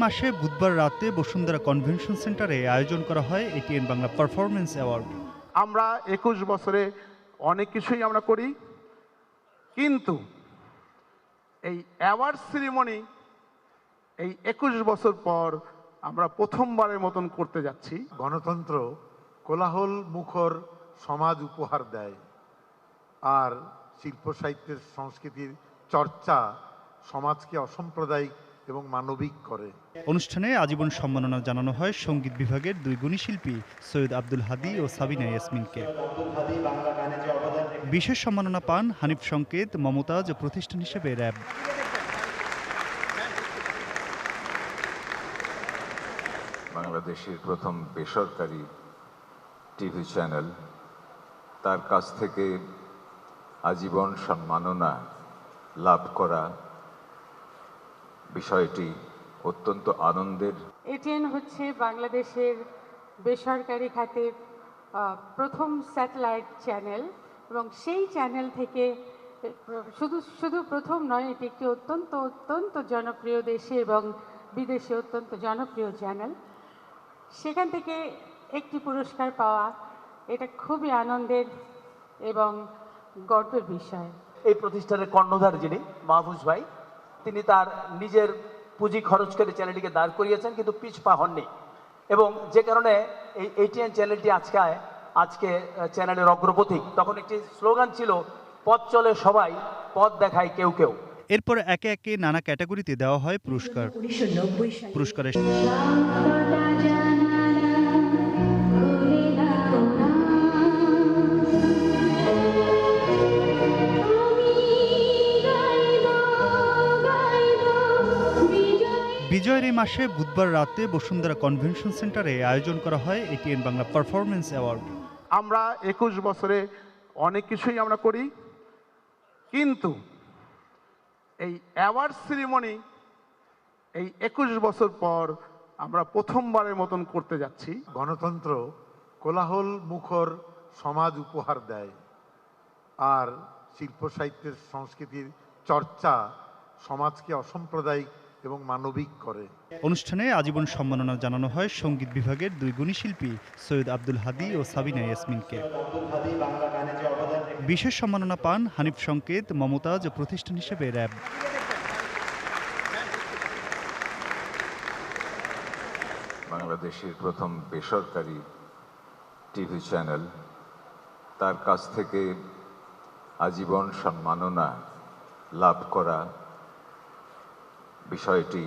মাসে বুধবার রাতে বসুন্ধরা কনভেনশন সেন্টারে আয়োজন করা হয় এটিএন বাংলা পারফরমেন্স অ্যাওয়ার্ড। আমরা ২১ বছরে অনেক কিছুই আমরা করি, কিন্তু এই অ্যাওয়ার্ড সেরিমনি এই ২১ বছর পর আমরা প্রথমবারের মতন করতে যাচ্ছি। গণতন্ত্র কোলাহল মুখর সমাজ উপহার দেয়, আর শিল্প সাহিত্যের সংস্কৃতির চর্চা সমাজকে অসাম্প্রদায়িক এবং মানবিক করে। অনুষ্ঠানে আজীবন সম্মাননা জানানো হয় সঙ্গীত বিভাগের দুই গুণী শিল্পী সৈয়দ আব্দুল হাদী ও সাবিনা ইয়াসমিনকে। বিশেষ সম্মাননা পান হানিফ সংকেত, মমতাজ ও প্রতিষ্ঠান হিসেবে র্যাব। বাংলাদেশের প্রথম বেসরকারি টিভি চ্যানেল, তার কাছ থেকে আজীবন সম্মাননা লাভ করা বিষয়টি অত্যন্ত আনন্দের। এটিএন হচ্ছে বাংলাদেশের বেসরকারি খাতের প্রথম স্যাটেলাইট চ্যানেল, এবং সেই চ্যানেল থেকে শুধু প্রথম নয়, এটি একটি অত্যন্ত জনপ্রিয় দেশে এবং বিদেশে অত্যন্ত জনপ্রিয় চ্যানেল। সেখান থেকে একটি পুরস্কার পাওয়া, এটা খুবই আনন্দের এবং গর্বের বিষয়। এই প্রতিষ্ঠানের কর্ণধার যিনি মাহফুজ ভাই, তিনি তার নিজের পুঁজি খরচ করে চ্যানেলটিকে দাঁড় করিয়েছেন, কিন্তু পিছপা হননি, এবং যে কারণে এই এটিএন চ্যানেলটি আজকে চ্যানেলের অগ্রপথিক। তখন একটি স্লোগান ছিল, পথ চলে সবাই, পথ দেখায় কেউ কেউ। এরপর একে একে নানা ক্যাটাগরিতে দেওয়া হয় পুরস্কার। পুরস্কারের বিজয়ের এই মাসে বুধবার রাতে বসুন্ধরা কনভেনশন সেন্টারে আয়োজন করা হয় এটিএন বাংলা পারফরমেন্স অ্যাওয়ার্ড। আমরা ২১ বছরে অনেক কিছুই আমরা করি, কিন্তু এই অ্যাওয়ার্ড সেরিমনি এই ২১ বছর পর আমরা প্রথমবারের মতন করতে যাচ্ছি। গণতন্ত্র কোলাহল মুখর সমাজ উপহার দেয়, আর শিল্প সাহিত্যের সংস্কৃতির চর্চা সমাজকে অসাম্প্রদায়িক এবং মানবিক করে। অনুষ্ঠানে আজীবন সম্মাননা জানানো হয় সঙ্গীত বিভাগের দুই গুণী শিল্পী সৈয়দ আব্দুল হাদী ও সাবিনা ইয়াসমিনকে। বিশেষ সম্মাননা পান হানিফ সংকেত, মমতাজ ও প্রতিষ্ঠান হিসেবে র্যাব। বাংলাদেশের প্রথম বেসরকারি টিভি চ্যানেল, তার কাছ থেকে আজীবন সম্মাননা লাভ করা বিষয়টি